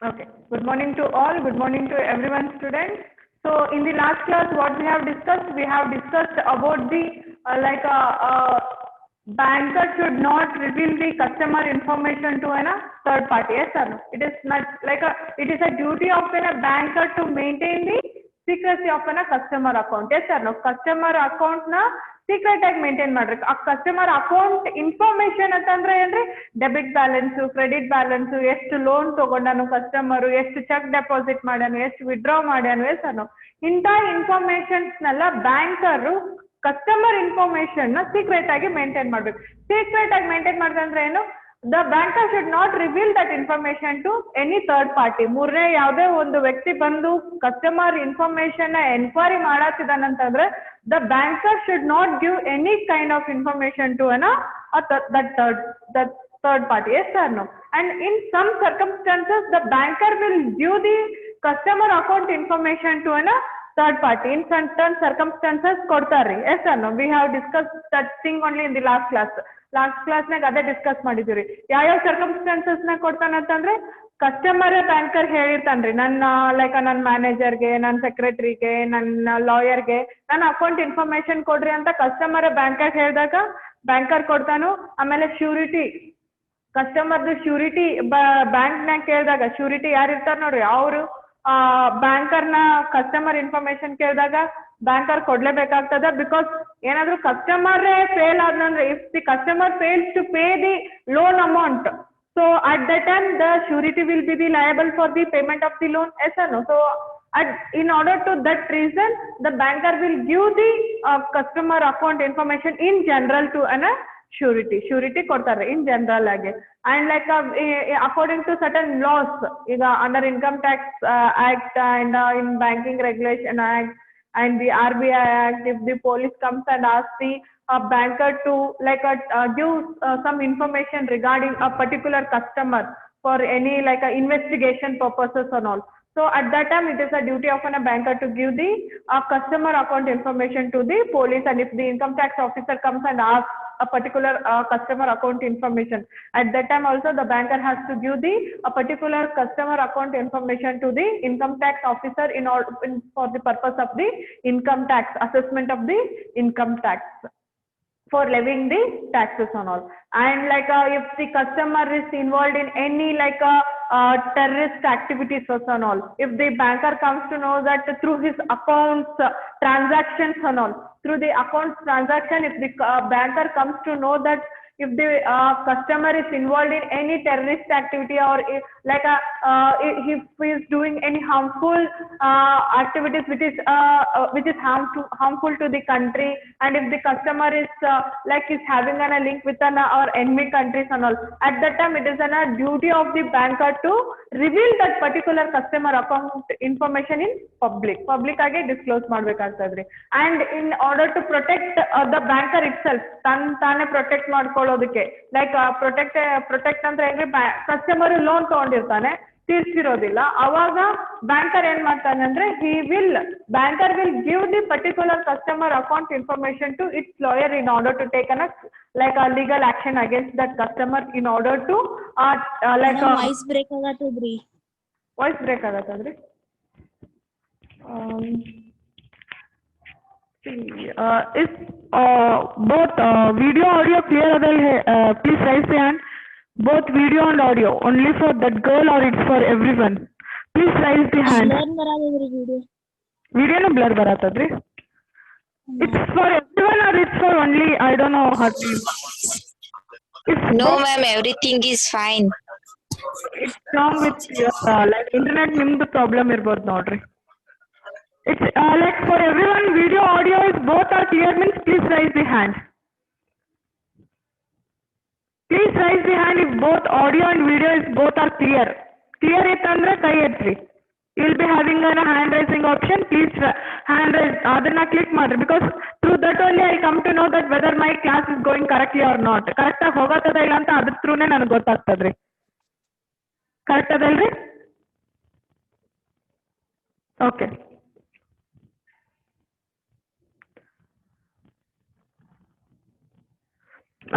Okay. Good morning to all. Good morning to everyone, students. So in the last class, what we have discussed about the banker should not reveal the customer information to a third party. Yes or no? It is not it is a duty of a banker to maintain the secrecy of a customer account. Yes or no? Customer account na secret ಆಗಿ maintain ಮಾಡ್ರಿ. ಆ customer account information ಅಂತಂದ್ರೆ ಏನ್ರಿ, debit balance, credit balance, ಎಷ್ಟು loan ತಗೊಂಡಾನು customer, ಎಷ್ಟು cheque deposit ಮಾಡ್ಯಾನು, ಎಷ್ಟು ವಿಡ್ರಾ ಮಾಡ್ಯಾನು, ಎಷ್ಟನು ಇಂಥ ಇನ್ಫಾರ್ಮೇಶನ್ಸ್ನೆಲ್ಲ ಬ್ಯಾಂಕರು ಕಸ್ಟಮರ್ ಇನ್ಫಾರ್ಮೇಶನ್ ನ ಸೀಕ್ರೆಟ್ ಆಗಿ ಮೇಂಟೈನ್ ಮಾಡ್ಬೇಕು. ಸೀಕ್ರೆಟ್ ಆಗಿ ಮೇಂಟೈನ್ ಮಾಡಿದ್ರೆ ಏನು, the banker should not reveal that information to any third party. ಮೂರನೇ ಯಾವುದೇ ಒಂದು ವ್ಯಕ್ತಿ ಬಂದು ಕಸ್ಟಮರ್ ಇನ್ಫಾರ್ಮೇಶನ್ ಎನ್ಕ್ವೈರಿ ಮಾಡತ್ತಿದಾನಂತಂದ್ರೆ the banker should not give any kind of information to that third party. Yes or no? And in some circumstances the banker will give the customer account information to third party. In certain circumstances ಕೊಡ್ತಾರ್ರಿ. Yes or no? We have discussed that thing only in the last class ನಾಗ ಅದೇ discuss ಮಾಡಿದ್ವಿ. ಯಾವ circumstances ನಾಗ ಕೊಡ್ತಾನಂತಂದ್ರೆ, customer banker ಹೇಳಿರ್ತಾನ್ರಿ, ನನ್ನ ಮ್ಯಾನೇಜರ್ಗೆ, ನನ್ನ ಸೆಕ್ರೆಟರಿಗೆ, ನನ್ನ ಲಾಯರ್ಗೆ ನನ್ನ account information ಕೊಡ್ರಿ ಅಂತ ಕಸ್ಟಮರ್ ಬ್ಯಾಂಕರ್ ಹೇಳಿದಾಗ ಬ್ಯಾಂಕರ್ ಕೊಡ್ತಾನು. ಆಮೇಲೆ ಶ್ಯೂರಿಟಿ, ಕಸ್ಟಮರ್ದು ಶ್ಯೂರಿಟಿ ಬ್ಯಾಂಕ್ನಾಗ ಕೇಳಿದಾಗ ಶ್ಯೂರಿಟಿ ಯಾರು ಇರ್ತಾರ ನೋಡ್ರಿ, ಅವರು ಬ್ಯಾಂಕರ್ನ ಕಸ್ಟಮರ್ ಇನ್ಫಾರ್ಮೇಶನ್ ಕೇಳಿದಾಗ ಬ್ಯಾಂಕರ್ ಕೊಡ್ಲೇಬೇಕಾಗ್ತದ. ಬಿಕಾಸ್ ಏನಾದ್ರು ಕಸ್ಟಮರ್ ಫೇಲ್ ಆದ್ನಂದ್ರೆ, if the customer fails to pay the loan amount, so at that time the surety will be the liable for the payment of the loan. Yes or no? So in order to that reason the banker will give the customer account information in general to an surety ಕೊಡ್ತಾರೆ in general ಆಗಿ. And according to certain laws, ಈಗ under income tax act and in banking regulation act and the RBI act, if the police comes and asks the banker to give some information regarding a particular customer for any investigation purposes and all, so at that time it is a duty of a banker to give the customer account information to the police. And if the income tax officer comes and asks a particular customer account information, at that time also the banker has to give the particular customer account information to the income tax officer for the purpose of the income tax assessment of the income tax, for levying the taxes and all. And if the customer is involved in any terrorist activities and all, if the banker comes to know that through his accounts transactions and all, through the accounts transaction, if the banker comes to know that if the customer is involved in any terrorist activity, or if he is doing any harmful activities which is harmful to the country, and if the customer is is having a link with our enemy countries and all, at that time it is a duty of the banker to reveal that particular customer account information in public ಆಗಿ disclose ಮಾಡ್ಬೇಕಾಗ್ತದ್ರಿ. And in order to protect the banker itself, ತಾನೇ protect ಮಾಡ್ಕೊಳ್ಳೋದಕ್ಕೆ, protect ಅಂದ್ರೆ ಏನ್ರಿ, customer loan ತಗೊಂಡಿರ್ತಾನೆ, ತೀರ್ಸಿರೋದಿಲ್ಲ, ಅವಾಗ banker ಏನ್ ಮಾಡ್ತಾನೆ ಅಂದ್ರೆ, banker will give the particular customer account information to its lawyer in order to take a legal action against that customer, in order to voice break ಆಗತ್ತದ್ರಿ. Voice break ಆಗತ್ತದ್ರಿ. Is both video audio clear? Please raise the hand. Both video and audio, only for that girl or it's for everyone? Please raise the hand. Blur ಬರಾತದ್ರಿ video. ವಿಡಿಯೋನು blur ಬರಾತದ್ರಿ. It's for everyone or it's for only, I don't know how to. No ma'am, everything is fine. It's wrong with internet ನಿಮ್ದು problem ಇರ್ಬೋದು ನೋಡ್ರಿ. It's for everyone, video audio is both are clear means please raise the hand. Please raise the hand if both audio and video is both are clear. Clear ಇತ್ತಂದ್ರೆ ಕೈ ಎತ್ರಿ. You will be having a hand raising option. Please hand raise, ಅದನ್ನ click ಮಾಡ್ರಿ, because through that only I come to know that whether my class is going correctly or not. Correct ಆಗಿ ಹೋಗತ್ತದ ಇಲ್ಲ ಅಂತ ಅದ್ರ ಥ್ರೂನೇ ನನಗೆ ಗೊತ್ತಾಗ್ತದ್ರಿ. ಕರೆಕ್ಟ್ ಅದಲ್ರಿ? Okay.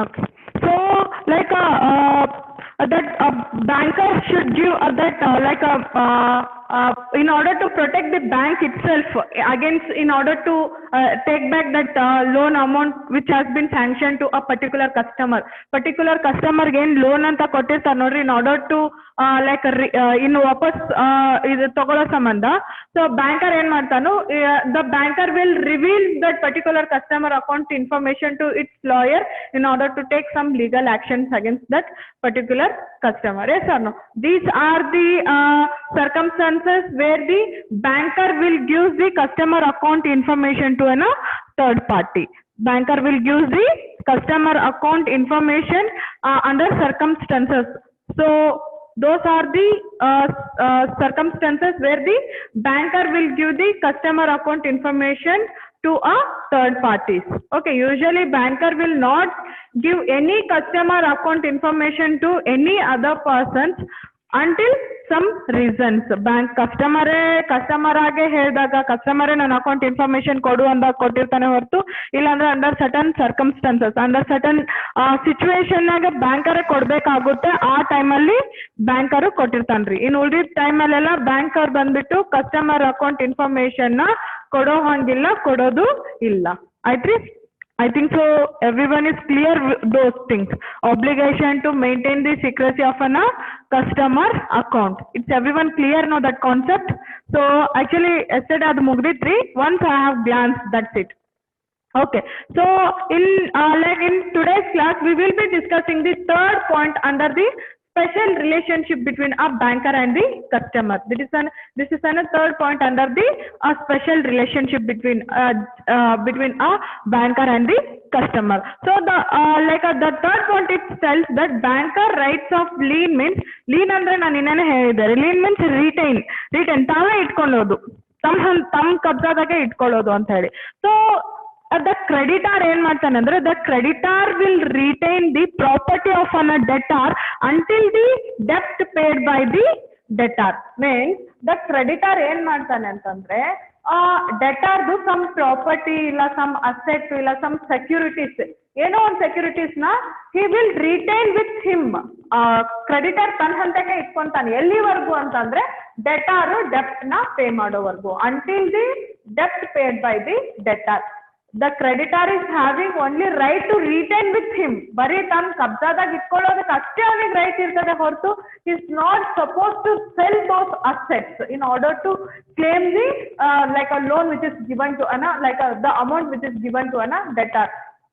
Okay. So that a banker should give in order to protect the bank itself against, in order to take back that loan amount which has been sanctioned to a particular customer gain loan anta ಕೊಟ್ಟಿರ್ತಾರೆ ನೋಡ್ರಿ, in order to ಇನ್ನು ವಾಪಸ್ ಇದು ತಗೊಳ್ಳೋ ಸಂಬಂಧ. So banker ಏನ್ ಮಾಡ್ತಾನು, the banker will reveal that particular customer account information to its lawyer in order to take some legal actions against that particular customer. Yes or no? These are the circumstances where the banker will give the customer account information to a third party. Banker will give the customer account information under circumstances. So those are the circumstances where the banker will give the customer account information to a third parties. Okay, usually banker will not give any customer account information to any other persons until some reasons. Bank customer ಆಗಿ ಹೇಳಿದಾಗ ಕಸ್ಟಮರೇ ನನ್ನ account information ಕೊಡು ಅಂದಾಗ ಕೊಟ್ಟಿರ್ತಾನೆ ಹೊರತು, ಇಲ್ಲಾಂದ್ರೆ under certain circumstances, under certain ಸಿಚುವೇಶನ್ನಾಗ ಬ್ಯಾಂಕರೇ ಕೊಡ್ಬೇಕಾಗುತ್ತೆ. ಆ ಟೈಮಲ್ಲಿ ಬ್ಯಾಂಕರು ಕೊಟ್ಟಿರ್ತಾನ್ರಿ. ಇನ್ನು ಉಳಿದ ಟೈಮಲ್ಲೆಲ್ಲ ಬ್ಯಾಂಕರ್ ಬಂದ್ಬಿಟ್ಟು ಕಸ್ಟಮರ್ ಅಕೌಂಟ್ ಇನ್ಫಾರ್ಮೇಶನ್ ಕೊಡೋ ಹಂಗಿಲ್ಲ, ಕೊಡೋದು ಇಲ್ಲ. ಆಯ್ತ್ರಿ? I think so everyone is clear with those things. Obligation to maintain the secrecy of a customer account. It's everyone clear now that concept? So actually yesterday adu mugditri, once I have glanced, that's it. Okay, so in today's class we will be discussing the third point under the special relationship between a banker and the customer. This is a third point under the special relationship between a banker and the customer. So the third point, it tells that banker rights of lien means, lien andre nanu innene helidare, lien means retain tava itkollodu, tam ಕಬ್ಜಾದಾಗೆ ಇಟ್ಕೊಳ್ಳೋದು ಅಂತ ಹೇಳಿ. So the creditor ಏನ್ ಮಾಡ್ತಾನೆ ಅಂದ್ರೆ, the creditor will retain the property of a debtor until the debt paid by the debtor. Means the creditor ಏನ್ ಮಾಡ್ತಾನೆ ಅಂತಂದ್ರೆ, ಡೆಟಾರ್ದು some property ಇಲ್ಲ, ಸಮ್ ಅಸೆಟ್ ಇಲ್ಲ, ಸಮ್ ಸೆಕ್ಯೂರಿಟೀಸ್, ಏನೋ ಒಂದು ಸೆಕ್ಯೂರಿಟೀಸ್ ನ he will retain with him. Creditor ತನ್ನ ಹಂತಕ್ಕೆ ಇಟ್ಕೊಂತಾನೆ. ಎಲ್ಲಿವರೆಗೂ ಅಂತಂದ್ರೆ ಡೆಟಾರ್ ಡೆಪ್ಟ್ ನ pay ಮಾಡೋವರೆಗೂ, until the debt paid by the debtor. The creditor is having only right to retain with him. ಬರೀ ತನ್ನ ಕಬ್ಜಾದಾಗ ಇಟ್ಕೊಳ್ಳೋದಕ್ಕೆ ಅಷ್ಟೇ ಅವನಿಗೆ ರೈಟ್ ಇರ್ತದೆ ಹೊರತು he is not supposed to sell those assets in order to claim the a loan which is given to the amount which is given to debtor.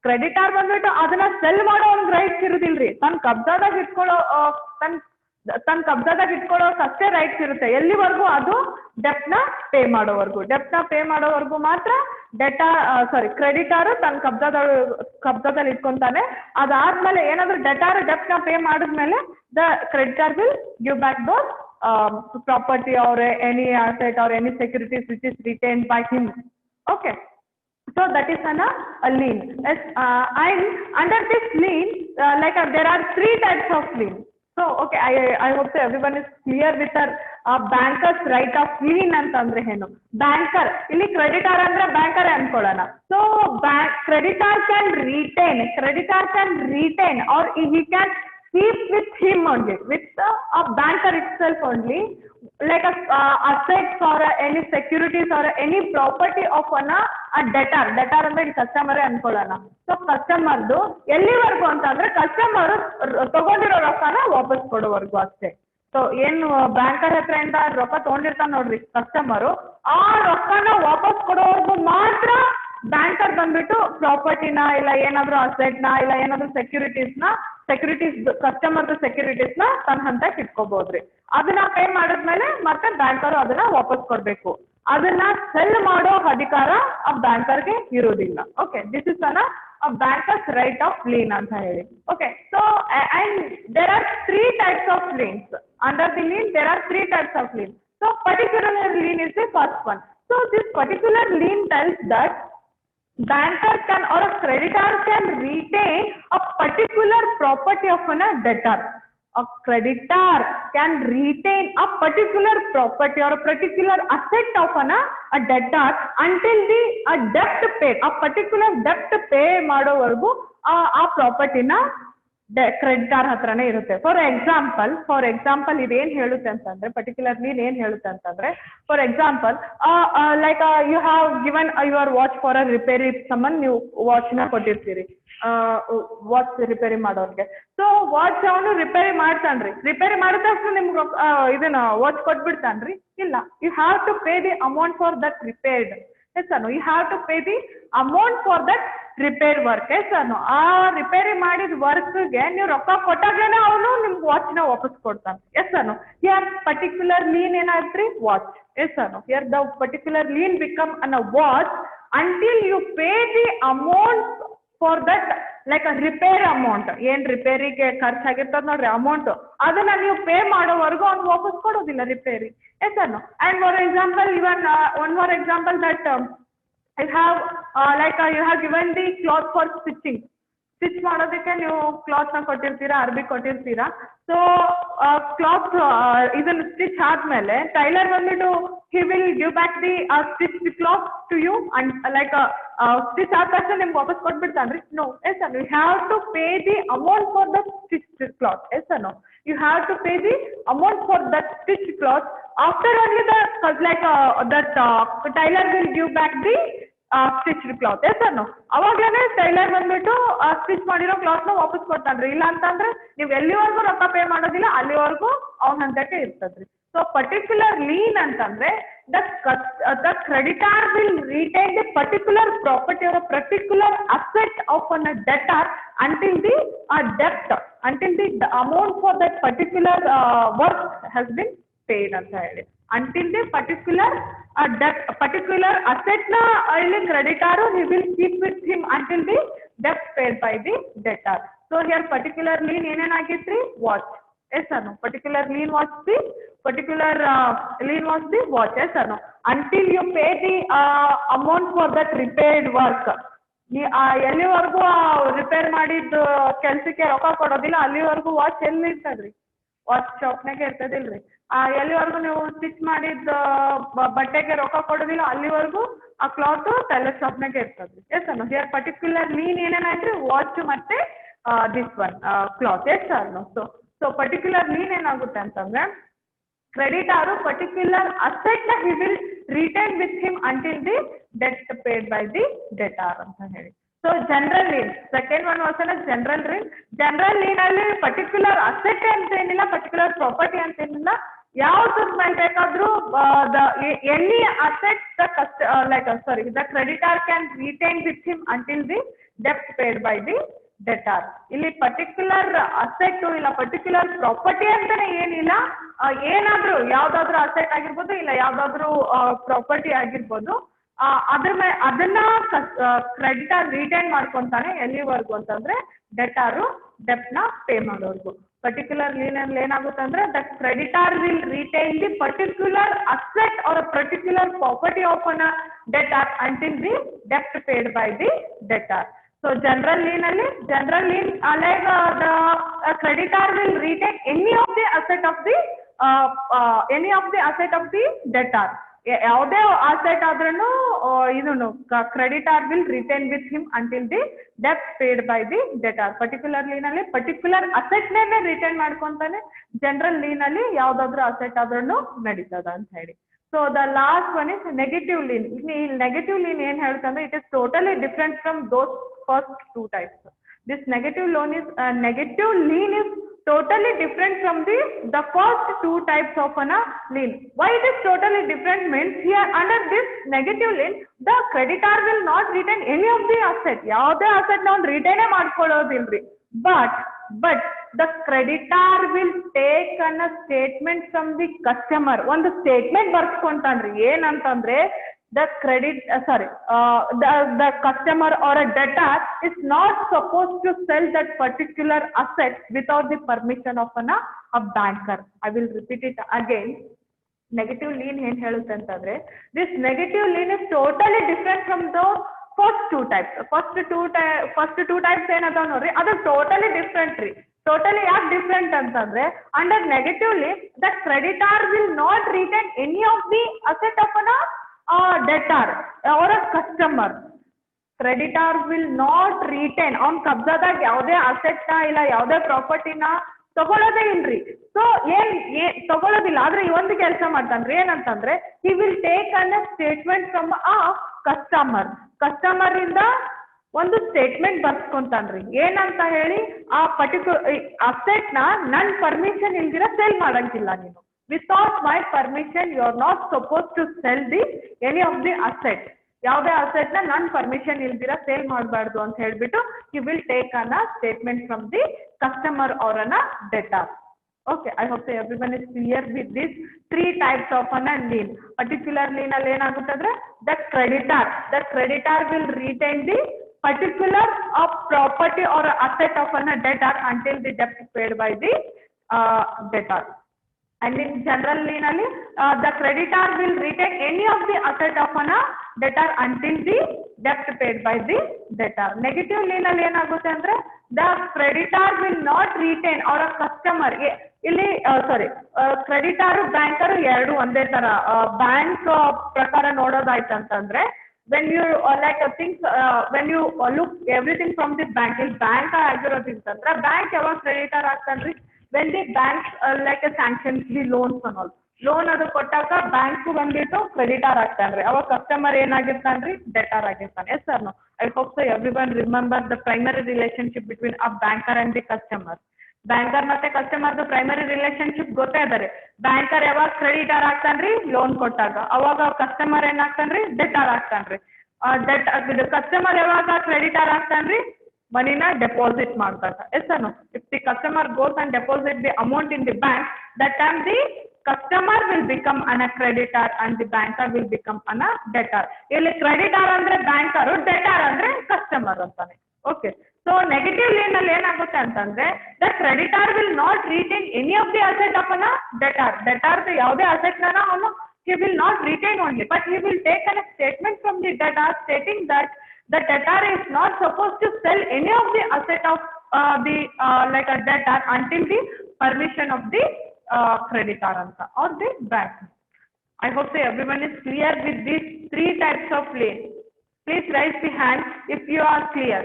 Creditor ಬಂದ್ಬಿಟ್ಟು ಅದನ್ನ cell ಮಾಡೋ ಒಂದು ರೈಟ್ಸ್ ಇರುದಿಲ್ರಿ. ತನ್ನ ಕಬ್ಜಾದಾಗ ಇಟ್ಕೊಳ್ಳೋಕೆ ಅಷ್ಟೇ ರೈಟ್ಸ್ ಇರುತ್ತೆ. ಎಲ್ಲಿವರೆಗೂ? ಅದು ಡೆಪ್ಟ್ ನ ಪೇ ಮಾಡೋವರೆಗೂ ಮಾತ್ರ ಕ್ರೆಡಿಟರ್ ತನ್ನ ಕಬ್ಜಾದಲ್ಲಿ ಇಟ್ಕೊಂತಾನೆ. ಅದಾದ್ಮೇಲೆ ಏನಾದ್ರು ಡೆಟಾರ್ ಡೆಪ್ಟ್ ನ ಪೇ ಮಾಡಿದ್ಮೇಲೆ the creditor will give back those property or any asset or any securities which is retained by him. Okay, so that is a lien. Yes, and under this lien there are three types of lien. So okay, I hope so everyone is clear with our banker's right of lien ಅಂತಂದ್ರೆ ಏನು. Banker ಇಲ್ಲಿ creditor ಅಂದ್ರೆ banker ಅನ್ಕೊಳ್ಳೋಣ. So creditor can retain or he can keep with him only, with a banker itself only, like assets or any securities or any property of a debtor ಅಂದ್ರೆ customer ಅನ್ಕೊಳ್ಳೋಣ. So ಕಸ್ಟಮರ್ದು ಎಲ್ಲಿವರೆಗೂ ಅಂತಂದ್ರೆ customer ತಗೊಂಡಿರೋ ರೊಕ್ಕನ ವಾಪಸ್ ಕೊಡೋವರೆಗೂ ಅಷ್ಟೇ. So ಏನು banker ಹತ್ರ ಇಂದ ರೊಕ್ಕ ತಗೊಂಡಿರ್ತಾನೆ ನೋಡ್ರಿ ಕಸ್ಟಮರು, ಆ ರೊಕ್ಕನ ವಾಪಸ್ ಕೊಡೋವರೆಗೂ ಮಾತ್ರ ಬ್ಯಾಂಕರ್ ಬಂದ್ಬಿಟ್ಟು ಪ್ರಾಪರ್ಟಿನ ಇಲ್ಲ ಏನಾದ್ರು ಅಸೆಟ್ ನ ಇಲ್ಲ ಏನಾದ್ರು ಸೆಕ್ಯೂರಿಟೀಸ್ ಕಸ್ಟಮರ್ದು ಸೆಕ್ಯೂರಿಟೀಸ್ ನ ತನ್ನ ಹಂತಕ್ಕೆ ಇಟ್ಕೋಬಹುದ್ರಿ. ಅದನ್ನ ಪೇ ಮಾಡಿದ್ಮೇಲೆ ಮತ್ತೆ ಬ್ಯಾಂಕರ್ ಅದನ್ನ ವಾಪಸ್ ಕೊಡ್ಬೇಕು. ಅದನ್ನ ಸೆಲ್ ಮಾಡೋ ಅಧಿಕಾರ ಆ ಬ್ಯಾಂಕರ್ಗೆ ಇರೋದಿಲ್ಲ. Okay, this is a banker's right of lien ಅಂತ ಹೇಳಿ. Okay, so and there are three types of liens. Under the lien there are three types of lien. So particular lien is the first one. So this particular lien tells that banker can or a creditor can retain a particular property of a debtor. A creditor can retain a particular property or a particular asset of a debtor until the debt paid, a particular debt pay ಮಾಡೋವರೆಗೂ ಆ ಪ್ರಾಪರ್ಟಿನ creditor ಹತ್ರನೇ ಇರುತ್ತೆ. For example ಇದೇನ್ ಹೇಳುತ್ತೆ ಅಂತಂದ್ರೆ particularly ಏನ್ ಹೇಳುತ್ತೆ ಅಂತಂದ್ರೆ for example like you have given your watch for a repair ಸಂಬಂಧ ನೀವು ವಾಚ್ನ ಕೊಟ್ಟಿರ್ತೀರಿ ವಾಚ್ ರಿಪೇರಿ ಮಾಡೋರ್ಗೆ. ಸೊ ವಾಚ್ ಅವನು ರಿಪೇರಿ ಮಾಡ್ತಾನ್ರಿ, ರಿಪೇರಿ ಮಾಡಿದ ತಕ್ಷಣ ನಿಮ್ಗೆ ಇದನ್ನ ವಾಚ್ ಕೊಟ್ಬಿಡ್ತಾನ್ರಿ? ಇಲ್ಲ, you have to pay the amount for that repaired. Yes ಅನ್ನು you have to pay the amount for that repair work. Yes ಅನ್ನು ಆ ರಿಪೇರಿ ಮಾಡಿದ ವರ್ಕ್ಗೆ ನೀವು ರೊಕ್ಕ ಕೊಟ್ಟಾಗ್ಲೇನೆ ಅವನು ನಿಮ್ಗೆ ವಾಚ್ನ ವಾಪಸ್ ಕೊಡ್ತಾನೆ. ಎಸ್ ಅನ್ನು ಹಿಯರ್ ಪರ್ಟಿಕ್ಯುಲರ್ ಲೀನ್ ಏನಾಯ್ತ್ರಿ? ವಾಚ್. ಎಸ್ ಅನ್ನು here the particular lien become on a watch until you pay the amount for that like repair amount. ಏನ್ ರಿಪೇರಿಗೆ ಖರ್ಚಾಗಿರ್ತದ ನೋಡ್ರಿ ಅಮೌಂಟ್, ಅದನ್ನ ನೀವು ಪೇ ಮಾಡೋವರೆಗೂ ಅವ್ನು ವಾಪಸ್ ಕೊಡೋದಿಲ್ಲ ರಿಪೇರಿ. ಎಸ್ ಅನ್ನು and for example even one more example that you have you have given the cloth for stitching. Stitch ಮಾಡೋದಕ್ಕೆ ನೀವು ಕ್ಲಾತ್ ನ ಕೊಟ್ಟಿರ್ತೀರಾ, ಅರ್ಬಿ ಕೊಟ್ಟಿರ್ತೀರಾ. ಸೊ ಕ್ಲಾತ್ ಇದನ್ನ ಸ್ಟಿಚ್ ಆದ್ಮೇಲೆ ಟೈಲರ್ ಬಂದ್ಬಿಟ್ಟು he will give back the stitched cloth to you and stitch ಆದ ತಕ್ಷಣ ನಿಮ್ಗೆ ವಾಪಸ್ ಕೊಟ್ಬಿಡ್ತಾನ್ರಿ? ನೋ. ಎಸ್ ಅನ್ನು you have to pay the amount for the stitched cloth. Yes ಅನ್ನು you have to pay the amount for that stitched cloth. After only that tailor will give back the stitched cloth. Yes ಅನ್ನು ಅವಾಗಲೇ tailor ಬಂದ್ಬಿಟ್ಟು stitch ಮಾಡಿರೋ cloth ನ ವಾಪಸ್ ಕೊಡ್ತಾನ್ರಿ. ಇಲ್ಲ ಅಂತಂದ್ರೆ ನೀವು ಎಲ್ಲಿವರೆಗೂ ರೊಕ್ಕ ಪೇ ಮಾಡೋದಿಲ್ಲ ಅಲ್ಲಿವರೆಗೂ ಅವ್ನ ಹಂತಕ್ಕೆ ಇರ್ತದ್ರಿ. ಸೊ ಪರ್ಟಿಕ್ಯುಲರ್ ಲೀನ್ ಅಂತಂದ್ರೆ the creditor will retain the particular property or particular asset of an debtor until the ಡೆಪ್ಟ್ until the amount for that particular work has been paid ಅಂತ ಹೇಳಿ. Until the particular asset na ಇಲ್ಲಿ creditor he will keep with him until the debt paid by the debtor. So here particular lien ಏನೇನಾಗಿತ್ರಿ? watch. yes or no? particular lien was the watch. yes or no? until you pay the amount for that repaired work. ಎಲ್ಲಿವರೆಗೂ repair ಮಾಡಿದ್ದು ಕೆಲ್ಸಕ್ಕೆ ರೊಕ್ಕ ಕೊಡೋದಿಲ್ಲ ಅಲ್ಲಿವರೆಗೂ watch ಎಲ್ಲಿ ಇರ್ತದ್ರಿ? Watch ಶಾಪ್ನಾಗೆ ಇರ್ತದಿಲ್ರಿ. ಎಲ್ಲಿವರೆಗೂ ನೀವು ಸ್ಟಿಚ್ ಮಾಡಿದ ಬಟ್ಟೆಗೆ ರೊಕ್ಕ ಕೊಡೋದಿಲ್ಲ ಅಲ್ಲಿವರೆಗೂ ಆ ಕ್ಲಾತ್ ಟೈಲರ್ ಶಾಪ್ನಾಗೆ ಇರ್ತದ್ರಿ. ಎಸ್ ಅನ್ನು ಹಿಯರ್ ಪರ್ಟಿಕ್ಯುಲರ್ ಲೀನ್ ಏನೇನಾಯ್ತ್ರಿ? ವಾಚ್ ಮತ್ತೆ ದಿಸ್ ಒನ್ ಕ್ಲಾತ್. ಎಸ್ ಅನ್ನು ಸೊ ಪರ್ಟಿಕ್ಯುಲರ್ ಲೀನ್ ಏನಾಗುತ್ತೆ ಅಂತಂದ್ರೆ ಕ್ರೆಡಿಟಾರು ಪರ್ಟಿಕ್ಯುಲರ್ ಅಸೆಟ್ ನ he will retain with him until the debt paid by the debtor ಅಂತ ಹೇಳಿ. So general lien second one was general lien. General lien ಅಲ್ಲಿ particular asset ಅಂತ ಏನಿಲ್ಲ, particular property ಅಂತ ಏನಿಲ್ಲ. ಯಾವ್ದ್ರ ಮೇಲೆ ಬೇಕಾದ್ರೂ any asset the creditor can retain with him until the debt paid by the debtor. ಇಲ್ಲಿ ಪರ್ಟಿಕ್ಯುಲರ್ ಅಸೆಟ್ ಇಲ್ಲ ಪರ್ಟಿಕ್ಯುಲರ್ ಪ್ರಾಪರ್ಟಿ ಅಂತಾನೆ ಏನಿಲ್ಲ. ಏನಾದ್ರೂ ಯಾವ್ದಾದ್ರು ಅಸೆಟ್ ಆಗಿರ್ಬೋದು ಇಲ್ಲ ಯಾವ್ದಾದ್ರು ಪ್ರಾಪರ್ಟಿ ಆಗಿರ್ಬೋದು ಅದನ್ನ ಕ್ರೆಡಿಟಾರ್ ರಿಟೈನ್ ಮಾಡ್ಕೊಂತಾನೆ ಎಲ್ಲಿವರೆಗೂ ಅಂತಂದ್ರೆ ಡೆಟಾರು ಡೆಟ್ ನ ಪೇ ಮಾಡೋರ್ಗು. ಪರ್ಟಿಕ್ಯುಲರ್ ಲೀನ್ ಅಲ್ಲಿ ಏನಾಗುತ್ತೆ ಅಂದ್ರೆ that creditor will retain the particular asset or particular property of an debtor until the debt paid by the debtor. So general lien ಅಲ್ಲಿ the creditor will retain any of the asset of the debtor. ಯಾವುದೇ asset ಆದ್ರೂ ಇದನ್ನು creditor will retain with him until the debt paid by the debtor. Particular lien ಅಲ್ಲಿ particular asset ನೇ retain ಮಾಡ್ಕೊಂತಾನೆ. General lien ಅಲ್ಲಿ ಯಾವ್ದಾದ್ರು asset ಆದ್ರೂ ನಡೀತದ ಅಂತ ಹೇಳಿ. So the last one is negative lien. Negative lien ಏನ್ ಹೇಳ್ತಂದ್ರೆ it is totally different from those first two types. This negative lien is totally different from the first two types of lien. Why it is totally different means here under this negative lien the creditor will not retain any of the asset. ಯಾವುದೇ asset ನಾವು retain ಮಾಡ್ಕೊಳ್ಳೋದಿಲ್ರಿ. But the creditor will take a statement from the customer. ಒಂದು statement ಬರ್ಸ್ಕೊಂತಾನ್ರಿ. ಏನಂತಂದ್ರೆ the customer or a debtor is not supposed to sell that particular asset without the permission of a banker. I will repeat it again. Negative lien ಏನ್ ಹೇಳುತ್ತೆ ಅಂತಂದ್ರೆ this negative lien is totally different from the first two types. First two types ಏನದಾವ ನೋಡ್ರಿ ಅದು totally different ರೀ. Totally ಯಾಕೆ different ಅಂತಂದ್ರೆ under negative lien the creditor will not retain any of the asset of debtor or a customer. Creditor will not retain ಅವ್ನ ಕಬ್ಜಾದಾಗ ಯಾವುದೇ ಅಸೆಟ್ನ ಇಲ್ಲ ಯಾವುದೇ ಪ್ರಾಪರ್ಟಿನ ತಗೊಳ್ಳೋದೇ ಇಲ್ರಿ. ಸೊ ತಗೊಳ್ಳೋದಿಲ್ಲ. ಆದ್ರೆ ಒಂದು ಕೆಲಸ ಮಾಡ್ತಾನ್ರಿ, ಏನಂತಂದ್ರೆ he will take an statement from a customer ಇಂದ ಒಂದು ಸ್ಟೇಟ್ಮೆಂಟ್ ಬರ್ಸ್ಕೊಂತಾನ್ರಿ. ಏನಂತ ಹೇಳಿ, ಆ ಪರ್ಟಿಕ್ಯುಲರ್ ಅಸೆಟ್ ನ ನನ್ ಪರ್ಮಿಷನ್ ಇಲ್ದಿರ ಸೇಲ್ ಮಾಡಂಗಿಲ್ಲ ನೀನು. Without my permission you are not suppose to sell the any of the asset. ಯಾವುದೇ ಅಸೆಟ್ ನ ನನ್ ಪರ್ಮಿಷನ್ ಇಲ್ದಿರ ಸೇಲ್ ಮಾಡಬಾರ್ದು ಅಂತ ಹೇಳ್ಬಿಟ್ಟು you will take an statement from the customer or an debtor. Okay, I hope so everyone is clear with these three types of an lien. Particular lien ಅಲ್ಲಿ ಏನಾಗುತ್ತಂದ್ರೆ the creditor will retain the particular of property or asset of an debtor until the debt paid by the debtor. And in general lien ಅಲ್ಲಿ the creditor will retain any of the asset of an debtor until the debt paid by the debtor. Negative lien ಅಲ್ಲಿ ಏನಾಗುತ್ತೆ ಅಂದ್ರೆ the creditor will not retain or a customer ಇಲ್ಲಿ ಕ್ರೆಡಿಟಾರು banker ಎರಡು ಒಂದೇ ತರ. Bank ಪ್ರಕಾರ ನೋಡೋದಾಯ್ತಂತಂದ್ರೆ when you when you look everything from the bank, ಇಲ್ಲಿ bank ಆಗಿರೋದ್ರಿಂತಂದ್ರೆ ಬ್ಯಾಂಕ್ ಯಾವಾಗ ಕ್ರೆಡಿಟರ್ ಆಗ್ತಾನ್ರಿ, when the banks sanctions the loans and all. Loan ಅದು ಕೊಟ್ಟಾಗ ಬ್ಯಾಂಕ್ ಬಂದ್ಬಿಟ್ಟು ಕ್ರೆಡಿಟರ್ ಆಗ್ತಾನ್ರಿ, ಅವಾಗ ಕಸ್ಟಮರ್ ಏನಾಗಿರ್ತಾನ್ರಿ, ಡೆಟಾರ್ ಆಗಿರ್ತಾನೆ. Yes sir no? I hope so everyone remember the primary relationship between a banker and the customer. Banker ಮತ್ತೆ customer primary relationship ಗೊತ್ತೇ ಅದರಿ. ಬ್ಯಾಂಕರ್ ಯಾವಾಗ ಕ್ರೆಡಿಟರ್ ಆಗ್ತಾನ್ರಿ, ಲೋನ್ ಕೊಟ್ಟಾಗ. ಅವಾಗ ಕಸ್ಟಮರ್ ಏನಾಗ್ತಾನ್ರಿ, ಡೆಟಾರ್ ಆಗ್ತಾನ್ರಿ. ಕಸ್ಟಮರ್ ಯಾವಾಗ ಕ್ರೆಡಿಟರ್ ಆಗ್ತಾನ್ರಿ, ಮನಿನ ಡೆಪಾಸಿಟ್ ಮಾಡ್ತಾರ. Yes sir no? If the customer goes and deposit the amount in the bank, that time the customer will become an creditor and the banker will become an debtor. ಇಲ್ಲಿ creditor ಅಂದ್ರೆ banker, debtor ಅಂದ್ರೆ customer ಅಂತಾನೆ. Okay, so negative lean ಅಲ್ಲಿ ಏನಾಗುತ್ತೆ ಅಂತಂದ್ರೆ the creditor will not retain any of the asset of an debtor. Debtor ಯಾವುದೇ asset ನ ಅವನು he will not retain only, but he will take a statement from the debtor stating that the debtor is not supposed to sell any of the asset of the a debtor until the permission of the creditor anta or the bank. I hope so everyone is clear with these three types of lien. Please raise the hand if you are clear.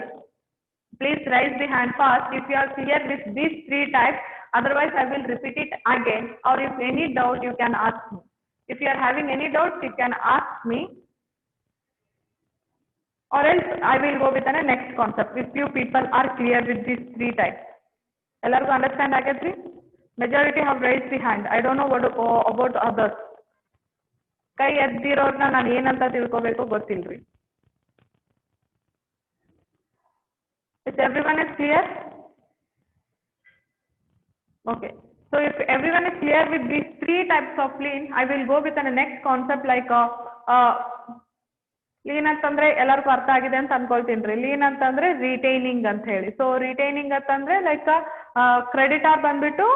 Please raise the hand fast if you are clear with these three types. Otherwise I will repeat it again, or if any doubt you can ask me. If you are having any doubts you can ask me, or else I will go with the next concept if you people are clear with these three types. Ellargu understand agaytri? Majority have raised the hand. I don't know what about others. ಕೈ ಎದ್ದಿರೋರ್ನ ನಾನು ಏನಂತ ತಿಳ್ಕೋಬೇಕು ಗೊತ್ತಿಲ್ರಿ. If everyone is clear? Okay. So if everyone is clear with these three types of lien, I will go with the next concept like lien ಅಂತಂದ್ರೆ ಎಲ್ಲರಿಗೂ ಅರ್ಥ ಆಗಿದೆ ಅಂತ ಅನ್ಕೊಳ್ತೀನಿ. ಲೀನ್ ಅಂತಂದ್ರೆ ರಿಟೈನಿಂಗ್ ಅಂತ ಹೇಳಿ. ಸೊ ರಿಟೈನಿಂಗ್ ಅಂತಂದ್ರೆ ಕ್ರೆಡಿಟಾರ್ ಬಂದ್ಬಿಟ್ಟು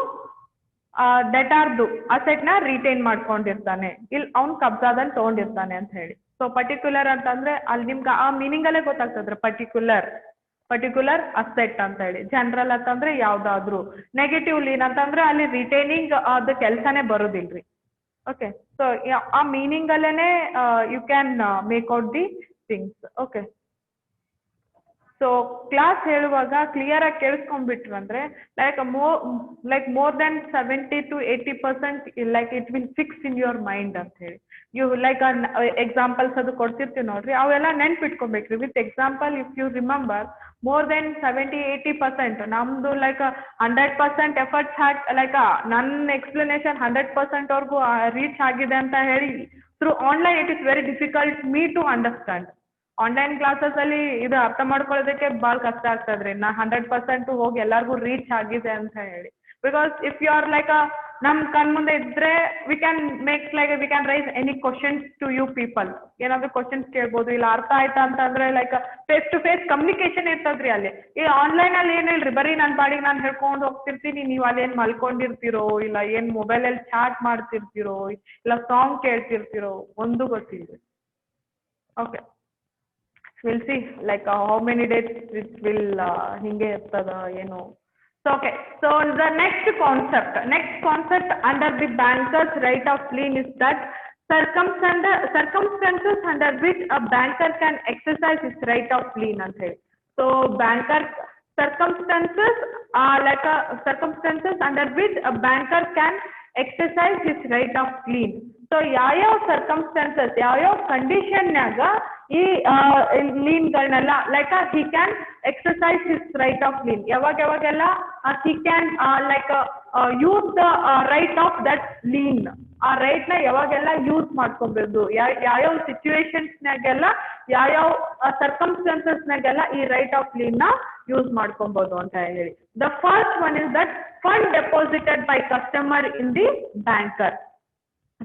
ಡೆಟಾರ್ದು ಅಸೆಟ್ ನ ರಿಟೈನ್ ಮಾಡ್ಕೊಂಡಿರ್ತಾನೆ, ಇಲ್ಲಿ ಅವ್ನ್ ಕಬ್ಜಾದಲ್ಲಿ ತಗೊಂಡಿರ್ತಾನೆ ಅಂತ ಹೇಳಿ. ಸೊ ಪರ್ಟಿಕ್ಯುಲರ್ ಅಂತಂದ್ರೆ ಅಲ್ಲಿ ನಿಮ್ಗೆ ಆ ಮೀನಿಂಗ್ ಅಲ್ಲೇ ಗೊತ್ತಾಗ್ತದ್ರೆ ಪರ್ಟಿಕ್ಯುಲರ್ ಅಸೆಟ್ ಅಂತ ಹೇಳಿ. ಜನರಲ್ ಅಂತಂದ್ರೆ ಯಾವ್ದಾದ್ರು. ನೆಗೆಟಿವ್ ಲೀನ್ ಅಂತಂದ್ರೆ ಅಲ್ಲಿ ರಿಟೈನಿಂಗ್ ಅದು ಕೆಲಸನೇ ಬರೋದಿಲ್ರಿ. ಓಕೆ, ಸೊ ಆ ಮೀನಿಂಗ್ ಅಲ್ಲೇನೆ you can make out the things. Okay, so class ಹೇಳುವಾಗ ಕ್ಲಿಯರ್ ಆಗಿ ಕೇಳಿಸ್ಕೊಂಡ್ಬಿಟ್ರು ಅಂದ್ರೆ more than 70 to 80% it will fix in your mind ಅಂತ ಹೇಳಿ. ಯು ಎಕ್ಸಾಂಪಲ್ಸ್ ಅದು ಕೊಡ್ತಿರ್ತೀವಿ ನೋಡ್ರಿ, ಅವೆಲ್ಲ ನೆನ್ಪಿಟ್ಕೊಬೇಕ್ರಿ. With example if you remember more than 70-80% ನಮ್ದು 100% ಎಫರ್ಟ್ಸ್ ನನ್ನ ಎಕ್ಸ್ಪ್ಲನೇಷನ್ 100% ವರ್ಗೂ ರೀಚ್ ಆಗಿದೆ ಅಂತ ಹೇಳಿ through online it is very difficult me to understand. Online classes ಅಲ್ಲಿ ಇದು ಅರ್ಥ ಮಾಡ್ಕೊಳ್ಳೋದಕ್ಕೆ ಭಾಳ ಕಷ್ಟ ಆಗ್ತದ್ರಿ. 100% ಹೋಗಿ ಎಲ್ಲಾರ್ಗು ರೀಚ್ ಆಗಿದೆ ಅಂತ ಹೇಳಿ. ಬಿಕಾಸ್ ಇಫ್ ಯು ಆರ್ ನಮ್ ಕಣ್ ಮುಂದೆ ಇದ್ರೆ we can make we can raise any questions to you people. ಏನಾದ್ರು ಕ್ವಶನ್ಸ್ ಕೇಳ್ಬೋದು, ಇಲ್ಲ ಅರ್ಥ ಆಯ್ತಾ ಅಂತಂದ್ರೆ ಫೇಸ್ ಟು ಫೇಸ್ ಕಮ್ಯುನಿಕೇಶನ್ ಇರ್ತದ್ರಿ ಅಲ್ಲಿ. ಈ ಆನ್ಲೈನ್ ಅಲ್ಲಿ ಏನಿಲ್ರಿ, ಬರೀ ನನ್ನ ಪಾಡಿಗೆ ನಾನು ಹೇಳ್ಕೊಂಡು ಹೋಗ್ತಿರ್ತೀನಿ, ನೀವು ಅಲ್ಲಿ ಏನ್ ಮಲ್ಕೊಂಡಿರ್ತೀರೋ, ಇಲ್ಲ ಏನ್ ಮೊಬೈಲ್ ಅಲ್ಲಿ ಚಾಟ್ ಮಾಡ್ತಿರ್ತೀರೋ, ಇಲ್ಲ ಸಾಂಗ್ ಕೇಳ್ತಿರ್ತೀರೋ, ಒಂದು ಗೊತ್ತಿಲ್ರಿ. Okay, will see how many days it will ಹಿಂಗೆ ಇರ್ತದ ಏನು. So okay, so the next concept under the banker's right of lien is that circumstances under which a banker can exercise his right of lien ಅಂತ ಹೇಳಿ. So banker circumstances are like a circumstances under which a banker can exercise his right of lien. So ಯಾವ circumstances ಯಾವ ಕಂಡೀಷನ್ನಾಗ ಈ ಲೀನ್ಗಳನ್ನೆಲ್ಲ like he can exercise his right of lien ಯಾವಾಗೆಲ್ಲ he can like use the right of that lien ಆ right ನ ಯಾವಾಗೆಲ್ಲ use ಮಾಡ್ಕೊಬಹುದು ಯಾವ ಸಿಚುವೇಶನ್ಸ್ನಾಗೆಲ್ಲ ಯಾವ ಸರ್ಕಮ್ಸ್ಟಾನ್ಸಸ್ನಾಗೆಲ್ಲ ಈ ರೈಟ್ ಆಫ್ ಲೀನ್ ನ ಯೂಸ್ ಮಾಡ್ಕೊಬಹುದು ಅಂತ ಹೇಳಿ. The first one is that fund deposited by customer in the banker.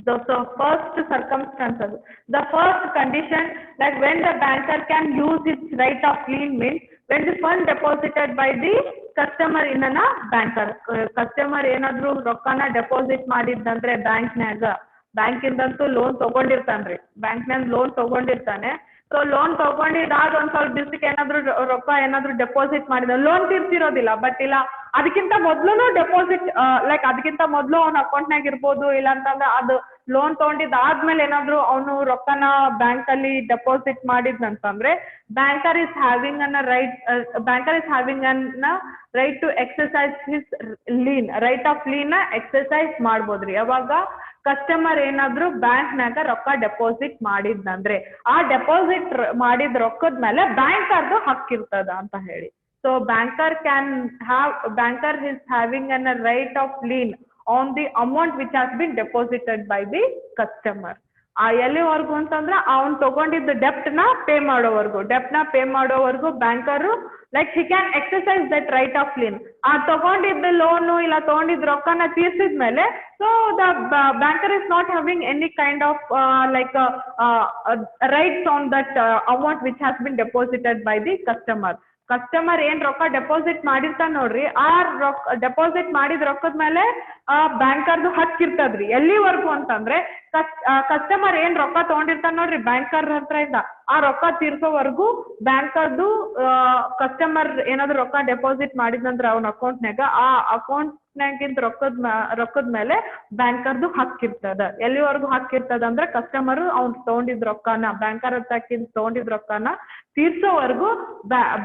So first circumstances, the first condition like when the banker can use its right of lien means when the fund deposited by the customer in a banker. Customer ಏನಾದ್ರೂ ರೊಕ್ಕನ deposit ಮಾಡಿದ್ದಂದ್ರೆ bank ಇಂದಂತೂ loan ತಗೊಂಡಿರ್ತಾನ್ರಿ, ಬ್ಯಾಂಕ್ನಾಗ loan ತಗೊಂಡಿರ್ತಾನೆ. So loan ತಗೊಂಡಿದ್ದಾದ ಒಂದ್ ಸ್ವಲ್ಪ ದಿವಸಕ್ಕೆ ಏನಾದ್ರು ರೊಕ್ಕ ಏನಾದ್ರು deposit ಮಾಡಿದ ಲೋನ್ ತೀರ್ಸಿರೋದಿಲ್ಲ, ಬಟ್ ಇಲ್ಲ ಅದಕ್ಕಿಂತ ಮೊದ್ಲು ಡೆಪಾಸಿಟ್ ಲೈಕ್ ಅದಕ್ಕಿಂತ ಮೊದ್ಲು ಅವ್ನ ಅಕೌಂಟ್ನಾಗ ಇರ್ಬೋದು, ಇಲ್ಲ ಅಂತಂದ್ರೆ ಅದು ಲೋನ್ ತಗೊಂಡಿದ್ದಾದ್ಮೇಲೆ ಏನಾದ್ರು ಅವನು ರೊಕ್ಕನ ಬ್ಯಾಂಕ್ ಅಲ್ಲಿ ಡೆಪಾಸಿಟ್ ಮಾಡಿದ್ನಂತಂದ್ರೆ banker is having an right to exercise his lien, right of lien ನ ಎಕ್ಸರ್ಸೈಸ್ ಮಾಡ್ಬೋದ್ರಿ. ಯಾವಾಗ ಕಸ್ಟಮರ್ ಏನಾದ್ರು ಬ್ಯಾಂಕ್ನಾಗ ರೊಕ್ಕ ಡೆಪಾಸಿಟ್ ಮಾಡಿದ್ನಂದ್ರೆ ಆ ಡೆಪಾಸಿಟ್ ಮಾಡಿದ ರೊಕ್ಕದ ಮೇಲೆ ಬ್ಯಾಂಕರ್ದು ಹಕ್ಕಿರ್ತದ ಅಂತ ಹೇಳಿ. So banker is having a right of lien on the amount which has been deposited by the customer. ಎಲ್ಲಿವರೆಗೂ ಅಂತಂದ್ರೆ ಅವ್ನು ತಗೊಂಡಿದ್ದ ಡೆಪ್ಟ್ ನ ಪೇ ಮಾಡೋವರೆಗೂ banker like he can exercise that right of lien. ಆ ತಗೊಂಡಿದ್ದ ಲೋನು ಇಲ್ಲ ತಗೊಂಡಿದ್ದ ರೊಕ್ಕನ ತೀರ್ಸಿದ್ಮೇಲೆ so the banker is not having any kind of like rights on that amount which has been deposited by the customer ಏನ್ ರೊಕ್ಕ deposit ಮಾಡಿರ್ತಾನ ನೋಡ್ರಿ, ಆ ರೊಕ್ಕ ಡೆಪಾಸಿಟ್ ಮಾಡಿದ ರೊಕ್ಕದ ಮೇಲೆ ಬ್ಯಾಂಕರ್ದು ಹಕ್ಕಿರ್ತದ್ರಿ. ಎಲ್ಲಿವರೆಗೂ ಅಂತಂದ್ರೆ ಕಸ್ಟಮರ್ ಏನ್ ರೊಕ್ಕ ತಗೊಂಡಿರ್ತಾನ ನೋಡ್ರಿ ಬ್ಯಾಂಕರ್ ಹತ್ರ ಇಂದ ಆ ರೊಕ್ಕ ತೀರ್ಸೋವರೆಗೂ ಬ್ಯಾಂಕರ್ದು ಕಸ್ಟಮರ್ ಏನಾದ್ರು ರೊಕ್ಕ ಡೆಪಾಸಿಟ್ ಮಾಡಿದಂದ್ರ ಅವ್ನ ಅಕೌಂಟ್ನಾಗ ಆ ಅಕೌಂಟ್ನಾಗಿಂದ ರೊಕ್ಕದ ಮೇಲೆ ಬ್ಯಾಂಕರ್ದು ಹಕ್ಕಿರ್ತದ. ಎಲ್ಲಿವರೆಗೂ ಹಕ್ಕಿರ್ತದ ಅಂದ್ರೆ ಕಸ್ಟಮರ್ ಅವ್ನ್ ತಗೊಂಡಿದ್ ರೊಕ್ಕನ ಬ್ಯಾಂಕರ್ ಹತ್ತಕ್ಕಿಂತ ತಗೊಂಡಿದ್ ರೊಕ್ಕನ ತೀರ್ಸೋವರೆಗೂ